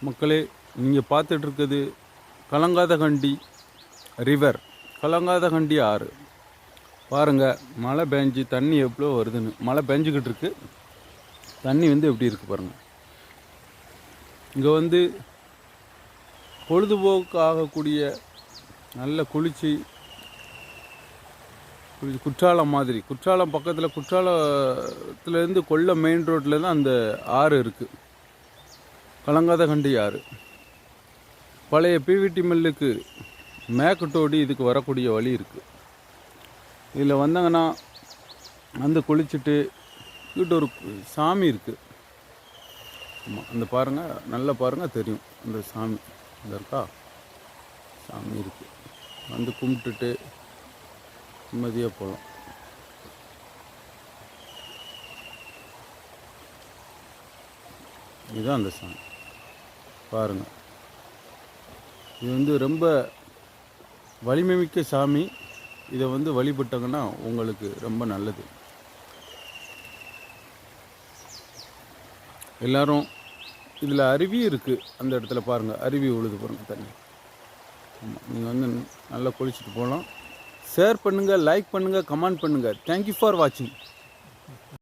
மக்களே, நீங்கள் பார்த்துட்ருக்குது கலங்காதகண்டி ரிவர், கலங்காதகண்டி ஆறு. பாருங்கள், மழை பெஞ்சு தண்ணி எவ்வளோ வருதுன்னு. மழை பெஞ்சிக்கிட்டு இருக்கு, தண்ணி எப்படி இருக்குது பாருங்கள். இங்கே பொழுதுபோக்கு ஆகக்கூடிய நல்ல குற்றாலம் மாதிரி, குற்றாலம் பக்கத்தில், குற்றாலத்துலேருந்து கொல்லம் மெயின் ரோட்டில் தான் அந்த ஆறு இருக்குது, கலங்காதகண்டி ஆறு. பழைய பிவிடி மில்லுக்கு மேக்கட்டோடி இதுக்கு வரக்கூடிய வழி இருக்குது. இதில் வந்தாங்கன்னா குளிச்சுட்டு இங்கிட்ட ஒரு சாமி இருக்குது. ஆமாம், அந்த பாருங்கள், நல்லா பாருங்கள், தெரியும் அந்த சாமி. இந்த இருக்கா சாமி இருக்குது, கும்பிட்டுட்டு நிம்மதியாக போகலாம். இதுதான் அந்த சாமி பாருங்கள். இது ரொம்ப வலிமை மிக்க சாமி. இதை வழிபட்டாங்கன்னா உங்களுக்கு ரொம்ப நல்லது. எல்லாரும் இதில் அருவி இருக்குது, அந்த இடத்துல பாருங்கள், அருவி உழுது பாருங்கள் தண்ணி. ஆமாம், நீங்கள் நல்லா குளிச்சுட்டு போகலாம். ஷேர் பண்ணுங்கள், லைக் பண்ணுங்கள், கமெண்ட் பண்ணுங்கள். தேங்க்யூ ஃபார் வாட்சிங்.